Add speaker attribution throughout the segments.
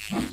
Speaker 1: Bago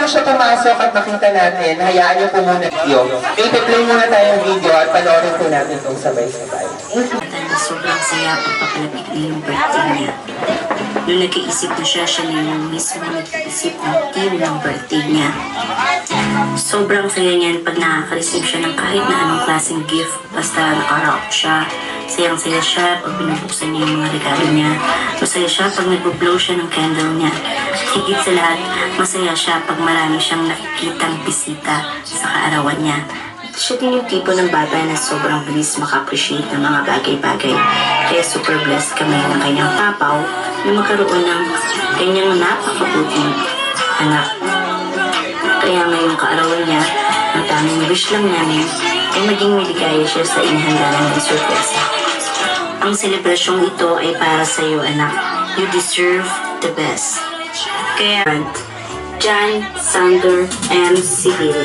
Speaker 1: siya pumasok at makita natin, hayaan niyo po muna video. I-play muna tayong video at panoorin po natin itong sabay-sabay.
Speaker 2: Sobrang saya pagpapalapit na yung birthday niya. Nung nag-iisip na siya na yung mismo nag-iisip ng team ng birthday niya. Sobrang saya niyan pag nakaka-receive siya ng kahit na anong klaseng gift basta naka-rock siya. Sayang-saya siya pag binubuksan niya yung mga regalo niya. Masaya siya pag nag-blow siya ng candle niya. Higit sa lahat, masaya siya pag marami siyang nakikitang bisita sa kaarawan niya. Siya din yung tipo ng bata na sobrang bilis maka-appreciate ng mga bagay-bagay. Kaya super blessed kami ng kanyang papaw na magkaroon ng kanyang napakabuting anak. Kaya ngayong kaarawan niya, ang tanging wish lang namin ay maging maligaya siya sa inihanda ng sorpresa. Ang selebrasyong ito ay para sa iyo, anak. You deserve the best. Kaya, Jan, Sander, M. Civil.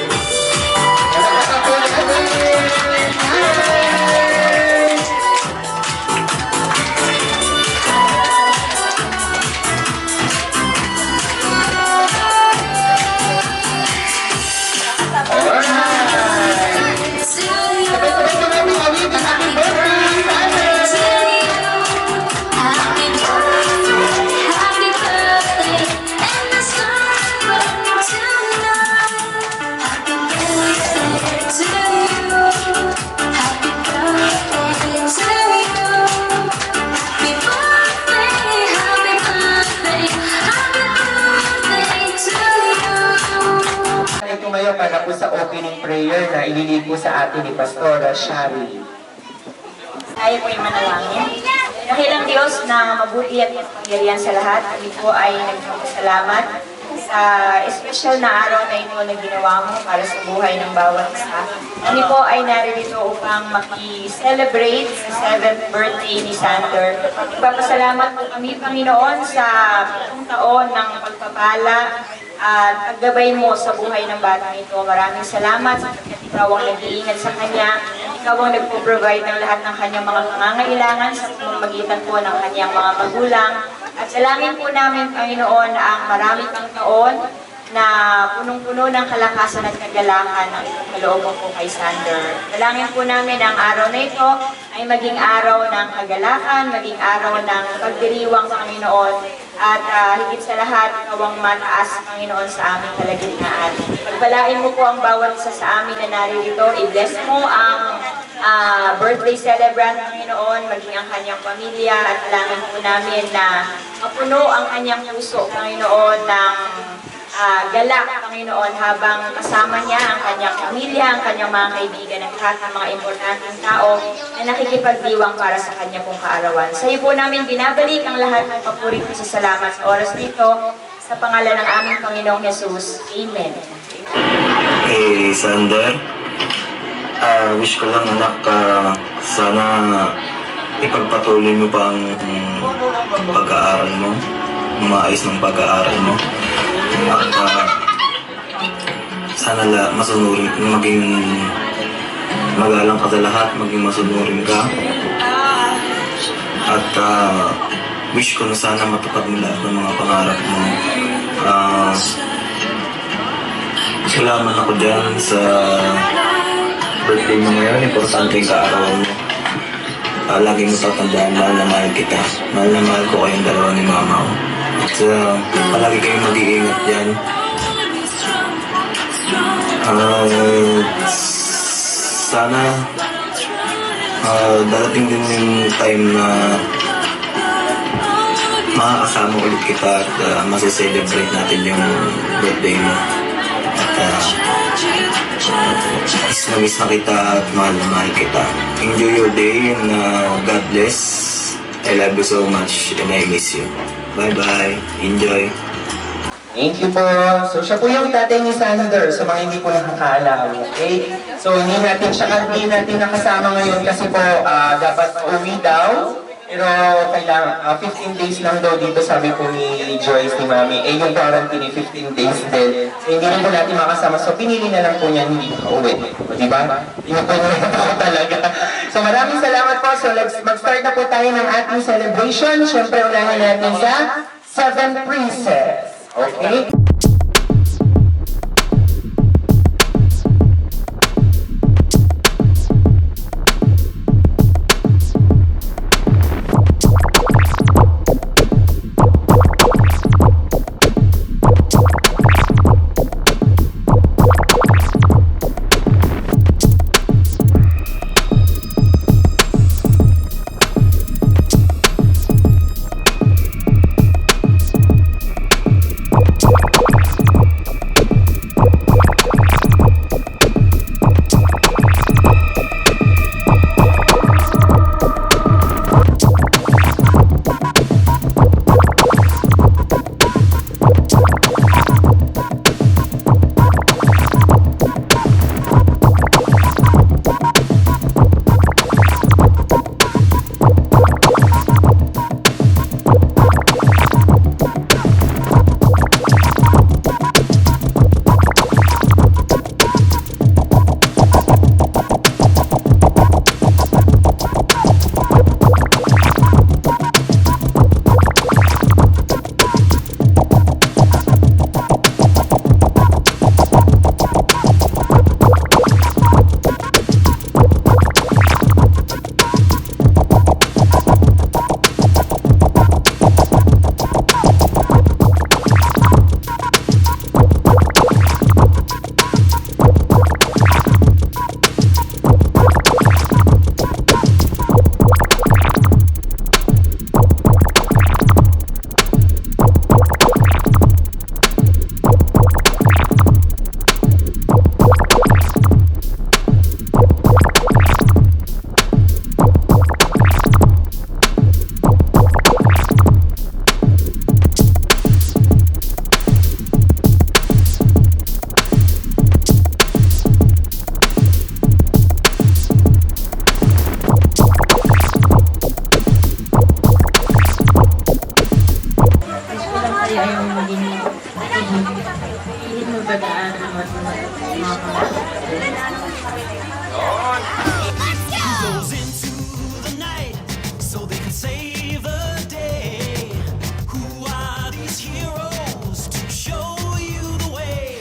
Speaker 1: Tumayo para po sa opening prayer na ililid po sa atin ni Pastora Shari.
Speaker 3: Tayo po yung manalangin. Dakilang Diyos na mabuti at makapangyarihan sa lahat, kami po ay nagpapasalamat sa espesyal na araw na ito na ginawa mo para sa buhay ng bawat isa. Kami po ay naririto upang maki-celebrate sa 7th birthday ni Sander. Nagpapasalamat po kami, Panginoon, sa 7 taon ng pagpapala at paggabay mo sa buhay ng batang ito. Maraming salamat sapagkat ikaw ang nag-iingat sa kanya. Ikaw ang nagpo-provide ng lahat ng kanyang mga pangangailangan sa pamamagitan po ng kanyang mga magulang. At salangin po namin, Panginoon, ang marami pang taon na punong-puno ng kalakasan at kagalakan ng kalooban po kay Sander. Dalangin po namin ang araw na ito ay maging araw ng kagalakan, maging araw ng pagdiriwang, Panginoon, at higit sa lahat, ikaw ang mataas, Panginoon, sa aming kalagitnaan. Pagpalain mo po ang bawat isa sa amin na naririto. I-bless mo ang birthday celebrant, Panginoon, maging ang kanyang pamilya, at dalangin po namin na mapuno ang kanyang puso, Panginoon, ng galak, Panginoon, habang kasama niya ang kanyang pamilya, ang kanyang mga kaibigan, at lahat ng mga importanteng tao na nakikipagdiwang para sa kanya pong kaarawan. Sa iyo po namin binabalik ang lahat ng papuri at salamat sa oras nito sa pangalan ng aming Panginoong Jesus. Amen.
Speaker 4: Hey, Sander. Wish ko lang anak, sana ipagpatuloy mo pa ang pag-aaral mo, maayos ng pag-aaral mo. At sana masunurin, maging magalang ka sa lahat, maging masunurin ka. At wish ko na sana matupad mo lahat ng mga pangarap mo. Salamat ako dyan sa birthday mo ngayon. Importante yung kaarawan mo. Lagi mo tatandaan, mahal na mahal kita. Mahal na mahal ko kayong dalawa ni mama ko. At palagi kayong mag-iingat dyan. Sana darating din yung time na makakasama ulit kita at masaselebrate natin yung birthday mo. At miss na kita at mahal na mahal kita. Enjoy your day and God bless. I love you so much and I miss you. Bye-bye. Enjoy.
Speaker 1: Thank you po. So, siya po yung tatay ni Sander, sa mga hindi po nakakaalam. Okay? So, hindi natin nakasama ngayon kasi po dapat uwi daw. Pero kailangan, 15 days lang daw dito, sabi po ni Joyce, ni Mami. Eh, yung quarantine, 15 days din. So, hindi rin po natin makasama. So, pinili na lang po niya hindi pauwi. O, diba? Hindi po po talaga. So, maraming salamat po. So, mag-start na po tayo ng ating celebration. Siyempre, unahin natin sa 7 Princes. Okay?
Speaker 5: Goes into the night so they can save the day. Who are these heroes to show you the way?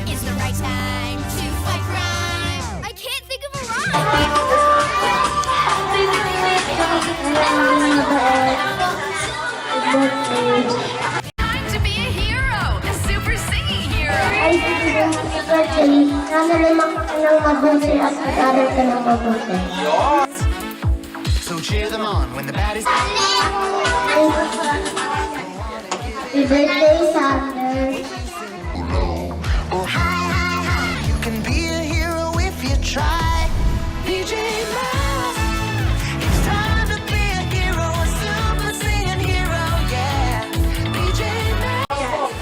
Speaker 6: It's the right time to fight crime. I can't think of a rhyme. Time to be a hero, a super singing hero.
Speaker 7: Ay, sana naman ka ng mabuti at mag-aral ka ng mabuti.
Speaker 5: So cheer them on when the bad is.
Speaker 6: Happy birthday, Sander.
Speaker 5: Oh, hi, you can be a hero if you try. PJ Masks, it's time to be a hero, a super saiyan hero, yeah. PJ Masks.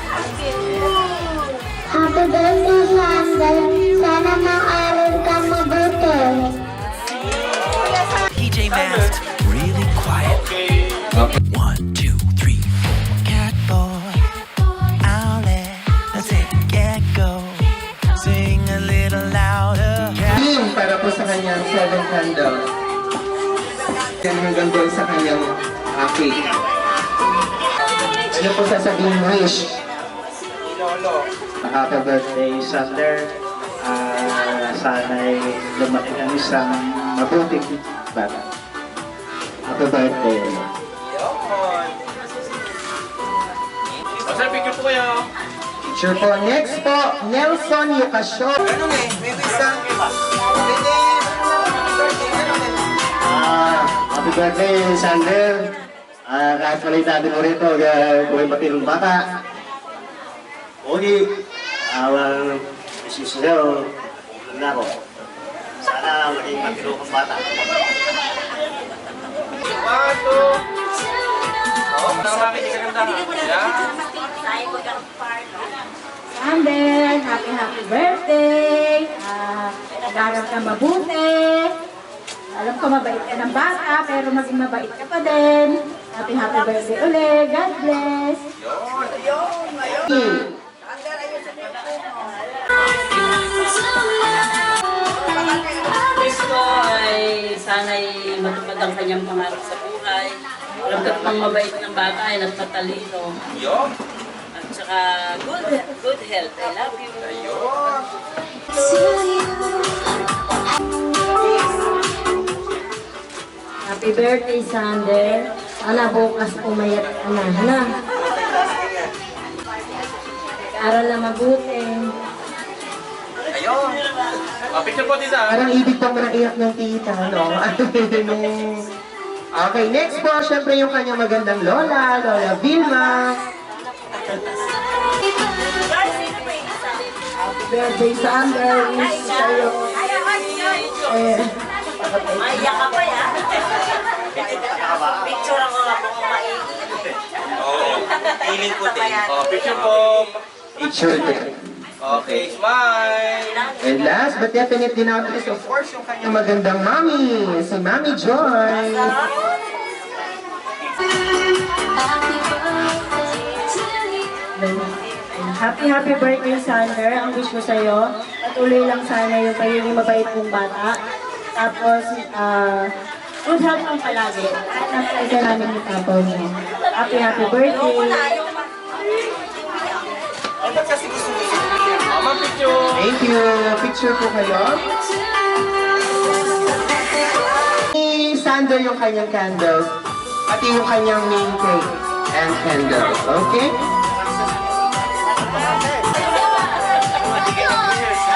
Speaker 6: Happy birthday, Sander. Sana mag-aral ka mabuti.
Speaker 5: PJ Masks, really quiet. 1, 2, 3, 4. Cat boy, owlet, let's hit get go. Sing a little louder.
Speaker 1: Team para po sa kanyang 7 candles. Yan hanggang doon sa kanyang cake. Ano po sasabihin wish?
Speaker 7: Happy birthday, Sander. Sana'y lumaki ng isang mabuting bata. Happy birthday.
Speaker 1: Picture po. Next po, Nelson Yukasyo.
Speaker 7: Happy birthday, Sander. Kahit mali natin mo rito, buhay matinong bata. Ogi, isis sa'yo, na ako. Sana maging matinong kang bata.
Speaker 3: Sander, happy birthday! Nag-aral ka mabuti. Alam ko mabait ka ng bata, pero maging mabait ka pa din. Happy birthday ulit. God bless.
Speaker 8: Wish ko ay sana'y matupad ang kanyang pangarap sa buhay. Hanggat pang mabait ng bata ay nagpatalino. At saka good health. I love you.
Speaker 3: Happy birthday, Sander. Sana bukas umayat ka na. Aral na mabuti.
Speaker 1: Parang ibig pang naiyak ng tita, no? Okay, next po, syempre yung kanyang magandang lola, Lola Vilma.
Speaker 3: Happy birthday, Sander. Wish sa'yo.
Speaker 8: Maiyak ka pa yan. Picture ako nga po kung maigi.
Speaker 4: Feeling ko din. Picture po.
Speaker 1: Picture din.
Speaker 4: Okay, smile.
Speaker 1: And last but definitely not least, of course, yung kanyang magandang mami, si Mami Joy.
Speaker 3: Happy birthday, Sander. Ang wish ko sa'yo, patuloy lang sana yung pagiging mabait kong bata. Tapos, good health ang palagi. Nakasay ka namin ni Papa mo. Happy birthday.
Speaker 1: Thank you. Picture po kayo. Ni Sander yung kanyang candles, pati yung kanyang main cake and candles. Okay?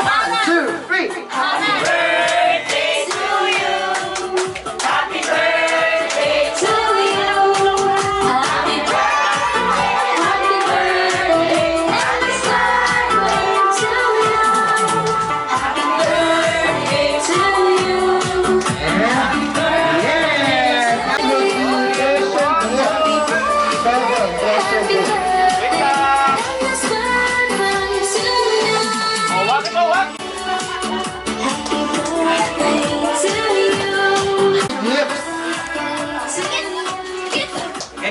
Speaker 1: One, two, three.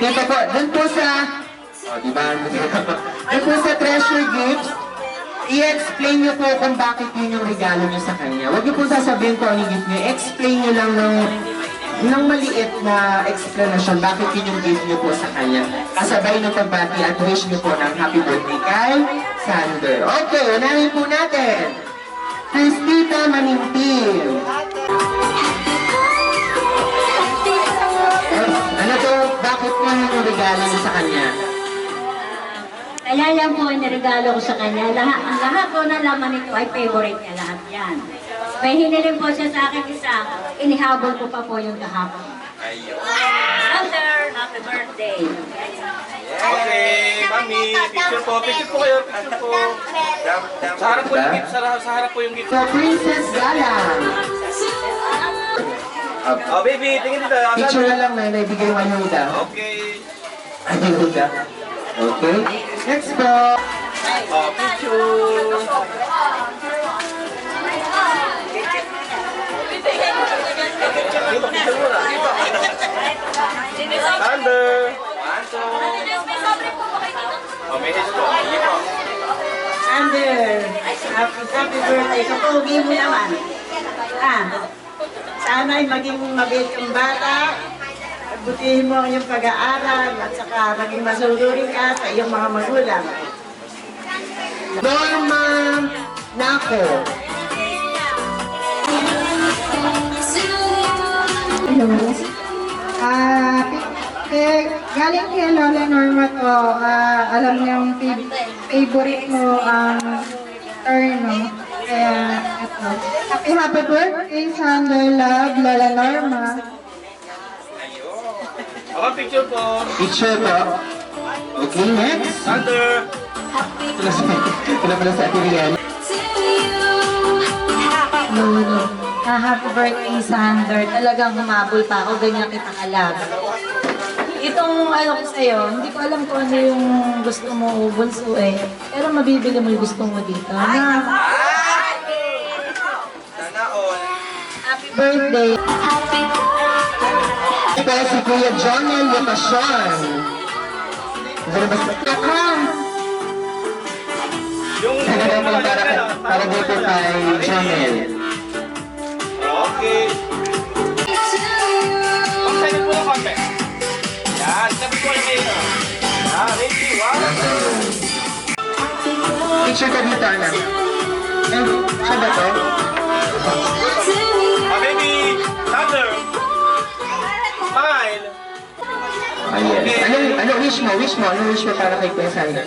Speaker 1: Dito po, dun po sa, diba? Dun po sa treasure gifts, i-explain niyo po kung bakit yun yung regalo niyo sa kanya. Huwag niyo po sasabihin ko ang gift niyo. Explain niyo lang ng maliit na explanation bakit yun yung gift niyo po sa kanya. Kasabay ng pagbati at wish niyo po ng happy birthday kay Sander. Okay, unahin po natin. Christita Manintil. Ano to? Bakit po yung regalo niyo sa kanya?
Speaker 9: Kaya yan po ang niregalo ko sa kanya. Ang lahat po ng laman nito ay favorite niya lahat yan. May hiniling po siya sa akin isa, inihabol ko pa po yung kahapon.
Speaker 1: Ayun.
Speaker 9: Sander, happy birthday.
Speaker 1: Okay, mami. Picture po kayo. Picture po. Sa harap po yung gift. Sa harap po yung gift.
Speaker 10: Princess Gala.
Speaker 1: Oh, baby, tingin dito.
Speaker 10: Picture na lang na naibigay yung ayuda.
Speaker 1: Okay.
Speaker 10: Ayuda. Okay. Next po.
Speaker 1: Oh, picture. Dito, picture muna. Dito. Thunder. One, two. Oh, may hits po. Sige po.
Speaker 9: Sander, happy birthday. Kapogi mo naman. Sana'y maging mabait yung bata. Butihin mo ang iyong pag-aaral at saka maging masunurin ka sa iyong mga magulang.
Speaker 10: Norma Nako.
Speaker 11: Hello. Galing kay Lola Norma to, alam niyang favorite mo ang no? Kaya, ito. Happy birthday, Sander Love, Lola Norma.
Speaker 1: Oh, picture po.
Speaker 10: Picture po. Okay, next.
Speaker 1: Thunder.
Speaker 10: Ito pala sa ating Rian.
Speaker 11: Lolo. Happy birthday, Sander. Talagang humabol pa ako, ganyan kita kalab. Itong ano ko sa'yo, hindi ko alam kung ano yung gusto mo bunso eh. Pero mabibili mo yung gusto mo dito.
Speaker 1: Sana all.
Speaker 11: Happy birthday.
Speaker 10: Ito si Kuya Jonel Lucasyon. Ano ba sa
Speaker 1: Yung
Speaker 10: para dito kay Jonel.
Speaker 1: Okay. Pag-side po ng konti. Yan, sabi ko lang kayo. Ah, ready, one.
Speaker 10: Picture ka dito, anak. Eh, siya ba to?
Speaker 1: Ah, baby. Thunder. Smile.
Speaker 10: Ah, yes. Ano wish mo? Ano wish mo para kay Kuya Sander?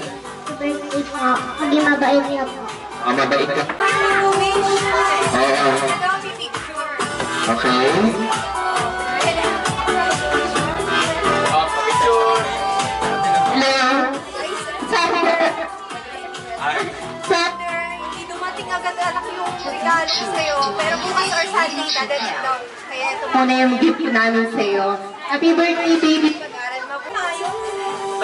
Speaker 6: Birthday po. Maging mabait niyo po.
Speaker 10: Ah, mabait ka. Oo. Okay.
Speaker 1: Ah, picture.
Speaker 10: Hello.
Speaker 6: Hindi dumating agad-anak yung regalo ko sa'yo. Pero bukas or Sunday, dadating daw. Kaya ito
Speaker 11: Ano yung gift namin sa'yo. Happy birthday, baby.
Speaker 6: mag-aral mabuhay.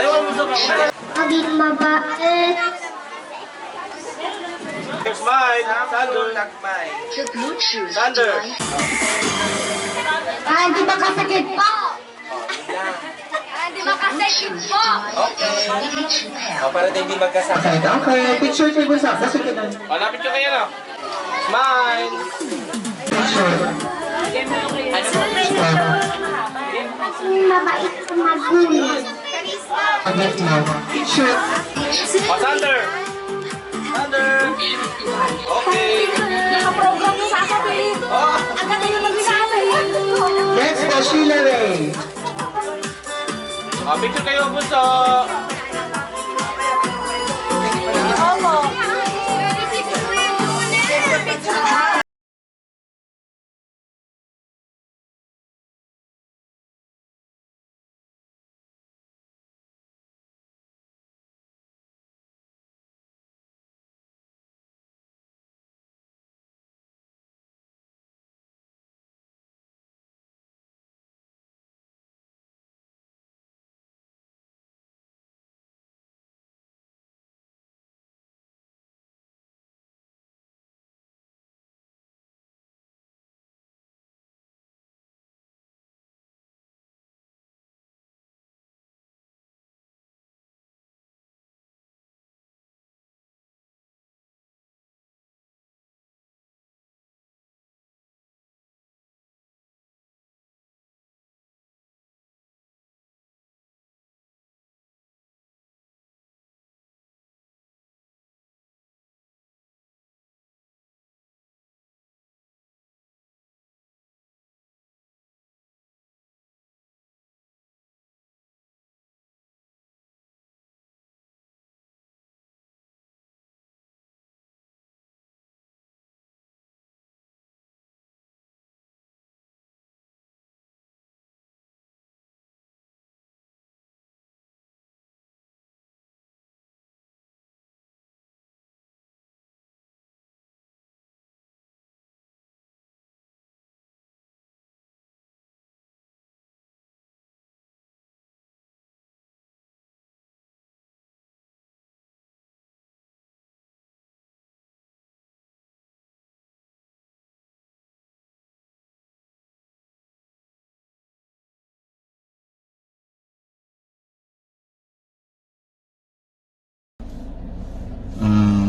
Speaker 1: Tayo mo sa mga.
Speaker 6: Maging mabait.
Speaker 1: Smile. Thunder. Thunder.
Speaker 11: Hindi ba kasakit pa?
Speaker 6: Hindi makasakit po.
Speaker 1: Okay. Oh, para hindi magkasama.
Speaker 10: Okay, picture tayo po sa susunod.
Speaker 1: Malapit ka kayo na. Smile.
Speaker 10: Picture.
Speaker 6: Maging mabait sa magulang.
Speaker 10: Pag-get mo. Picture.
Speaker 1: Oh, Thunder. Thunder. Okay.
Speaker 6: Nakaprogram mo sasabihin.
Speaker 1: Oh.
Speaker 6: Ang ganda yung magsasabi.
Speaker 10: Next po, Sheila Ray.
Speaker 1: Ah, picture kayo, bunso.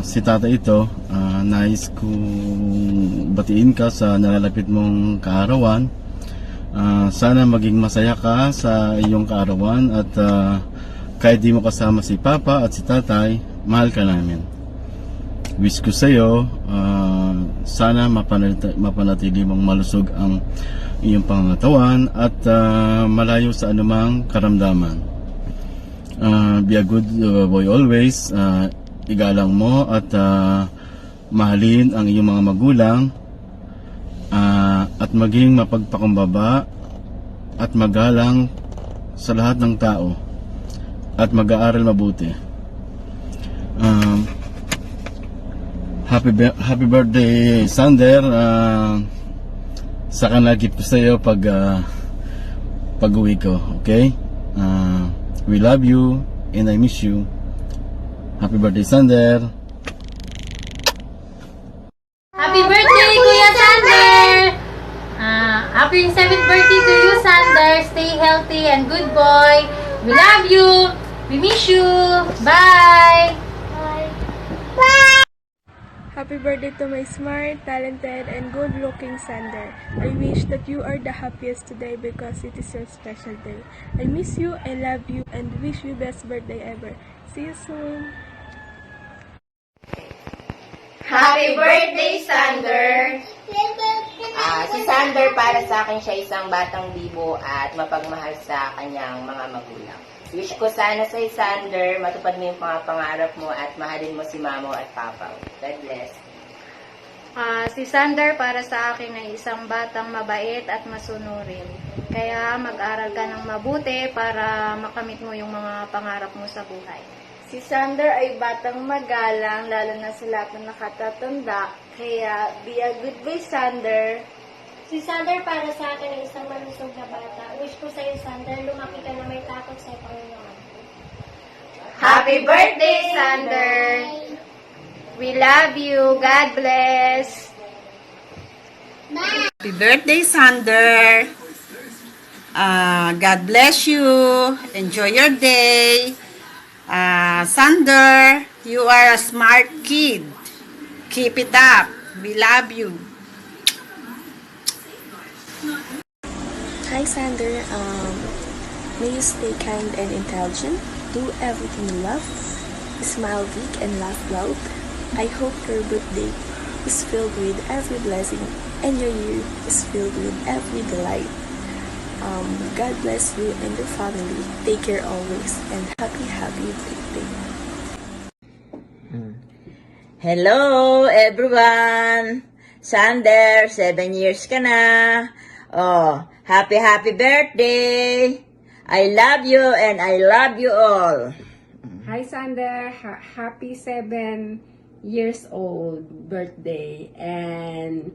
Speaker 12: si tata ito, nais kong batiin ka sa nalalapit mong kaarawan. Sana maging masaya ka sa iyong kaarawan at kahit di mo kasama si papa at si tatay, mahal ka namin. Wish ko sa iyo, sana mapanatili mong malusog ang iyong pangangatawan at malayo sa anumang karamdaman. Be a good boy always. Igalang mo at mahalin ang iyong mga magulang at maging mapagpakumbaba at magalang sa lahat ng tao at mag-aaral mabuti. Happy birthday, Sander. Saka nag-gift ko sa iyo pag uwi ko, okay? We love you and I miss you. Happy birthday, Sander.
Speaker 11: Happy birthday, Kuya Sander! Happy 7th birthday to you, Sander. Stay healthy and good boy. We love you. We miss you. Bye!
Speaker 13: Happy birthday to my smart, talented, and good-looking Sander. I wish that you are the happiest today because it is your special day. I miss you, I love you, and wish you best birthday ever. See you soon!
Speaker 3: Happy birthday, Sander! Si Sander, para sa akin siya isang batang bibo at mapagmahal sa kanyang mga magulang. Wish ko sana sa Sander, matupad mo yung mga pangarap mo at mahalin mo si mamo at papa. God bless.
Speaker 11: Si Sander para sa akin ay isang batang mabait at masunurin. Kaya mag-aral ka ng mabuti para makamit mo yung mga pangarap mo sa buhay.
Speaker 13: Si Sander ay batang magalang, lalo na sa lahat ng nakatatanda. Kaya, be a good boy, Sander.
Speaker 6: Si Sander para sa akin ay isang malusog na bata. Wish ko sa'yo, Sander, lumaki ka na may takot sa Panginoon.
Speaker 3: Happy birthday, Sander!
Speaker 11: We love you. God bless.
Speaker 9: Happy birthday, Sander. God bless you. Enjoy your day. Sander, you are a smart kid. Keep it up. We love you.
Speaker 13: Hi, Sander. May you stay kind and intelligent. Do everything you love. Smile big and laugh loud. I hope your birthday is filled with every blessing and your year is filled with every delight. God bless you and your family. Take care always and happy birthday.
Speaker 14: Hello, everyone! Sander, 7 years ka na. Oh, happy birthday! I love you and I love you all.
Speaker 15: Hi, Sander. Happy 7 years old birthday. And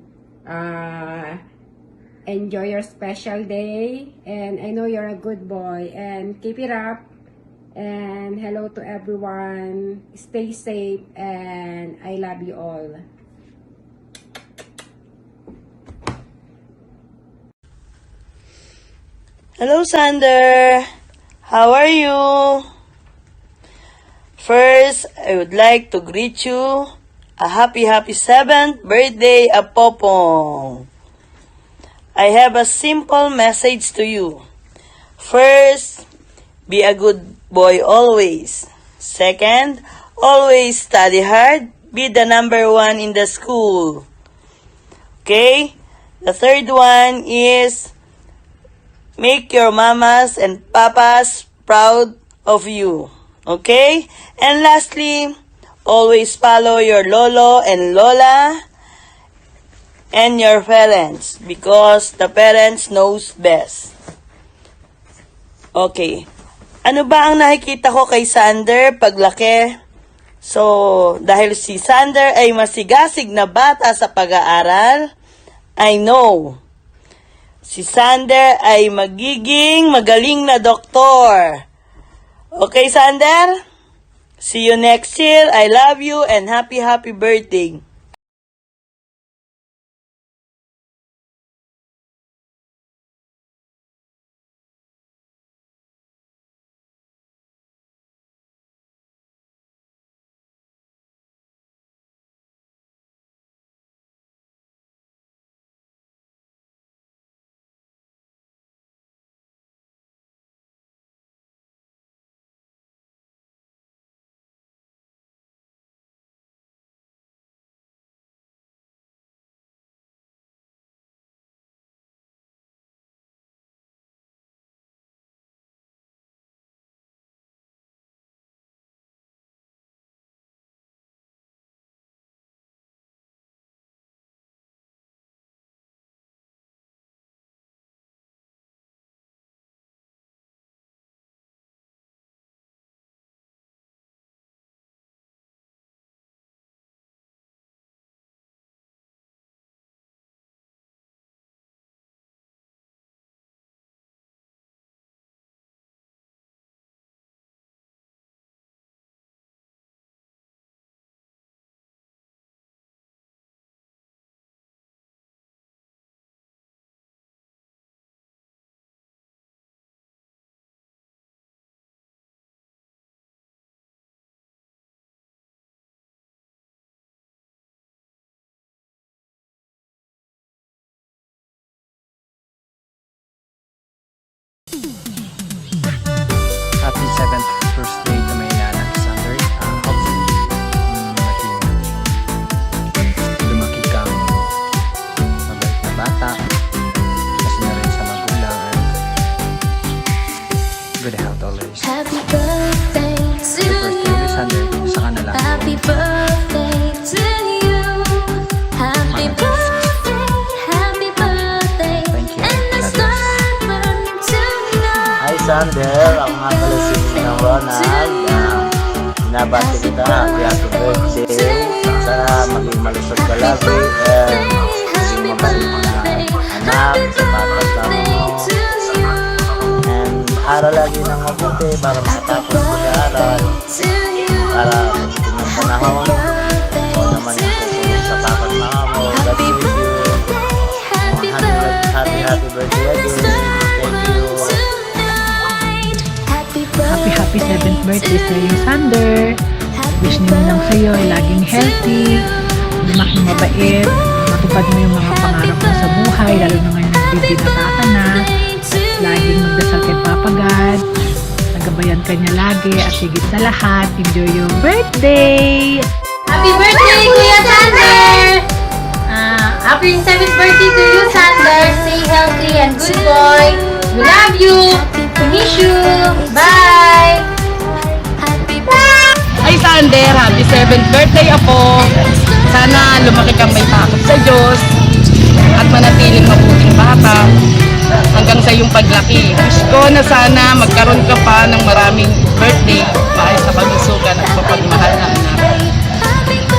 Speaker 15: enjoy your special day. And I know you're a good boy. And keep it up. And hello to everyone. Stay safe and I love you all.
Speaker 16: Hello, Sander. How are you? First, I would like to greet you a happy 7th birthday, Apopong. I have a simple message to you. First, be a good boy always. Second, always study hard. Be the number 1 in the school. Okay? The third one is make your mamas and papas proud of you. Okay? And lastly, always follow your lolo and lola and your parents because the parents knows best. Okay. Ano ba ang nakikita ko kay Sander paglaki? So, dahil si Sander ay masigasig na bata sa pag-aaral, I know si Sander ay magiging magaling na doktor. Okay, Sander? See you next year. I love you and happy birthday.
Speaker 6: birthday to you. Happy birthday, and the sun burn tonight.
Speaker 17: Hi Sander, ako nga pala si Ninang Ronald. Binabati kita, happy birthday. Sana maging malusog ka lagi and maging mabalik mga anak sa papagtama mo. And aral lagi ng mabuti para makatapos mag-aaral. Para pagdating ng panahon, o naman yung kukulong sa papagtama mo. God bless you. Happy birthday again. Thank you.
Speaker 18: Happy 7th birthday sa iyo, Sander. Wish nyo lang sa iyo ay laging healthy, lumaking mabait, matupad mo yung mga pangarap mo sa buhay, lalo na ngayon nagbibinata ka na. Laging magdasal kay Papa God, nagabayan ka niya lagi, at higit sa lahat, enjoy your birthday!
Speaker 11: Happy birthday, Kuya Sander! Happy 7th birthday to you, Sander. Stay healthy and good boy. We love you. We miss you. Bye!
Speaker 19: Hi Sander, happy 7th birthday Apo. Sana lumaki kang may takot sa Diyos at manatiling mabuting bata hanggang sa iyong paglaki. Wish ko na sana magkaroon ka pa ng maraming birthday maayos sa pagsusukan at mapagmahal na anak.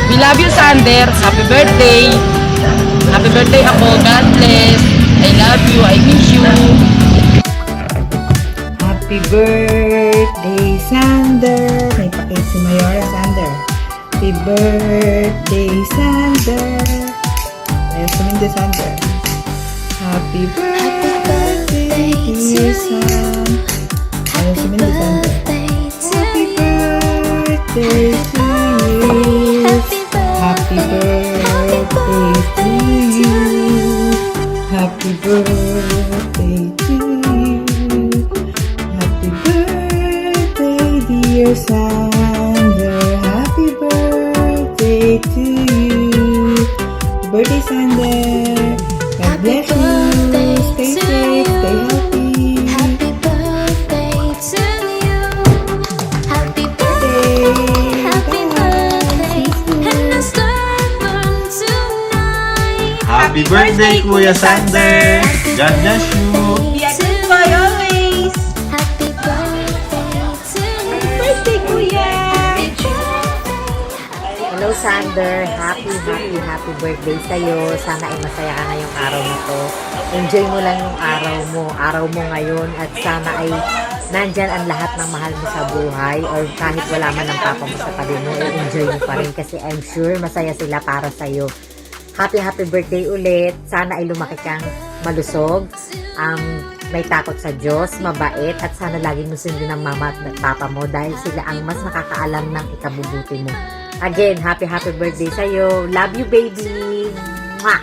Speaker 19: We love you Sander, happy birthday. Happy birthday Apo, God bless. I love you, I miss you.
Speaker 18: Happy birthday, Sander! May pakit si Mayora, Sander. Happy birthday, Sander! Ayaw sumindi, Sander. Happy birthday, dear son. Ayaw sumindi, Sander. Happy birthday to you. Happy birthday to you. Happy birthday to you. Happy birthday, dear Sander. Happy birthday to you. Happy birthday, Sander. God bless you. Stay safe, stay healthy.
Speaker 6: Happy birthday to you. Happy
Speaker 18: birthday.
Speaker 6: Happy birthday, and the sun burn tonight.
Speaker 12: Happy birthday, Kuya Sander! God bless you!
Speaker 6: Be a good boy always. Happy birthday, Kuya.
Speaker 14: Hello Sander, happy birthday sa'yo. Sana ay masaya ka ngayong araw na to. Enjoy mo lang yung araw mo ngayon, at sana ay nandyan ang lahat ng mahal mo sa buhay, or kahit wala man ang papa mo sa tabi mo, enjoy mo pa rin kasi I'm sure masaya sila para sa'yo. Happy birthday ulit. Sana ay lumaki kang malusog, may takot sa Diyos, mabait, at sana lagi mo sundin ng mama at papa mo dahil sila ang mas nakakaalam ng ikabubuti mo. Again, happy birthday sa'yo. Love you, baby! Mwah!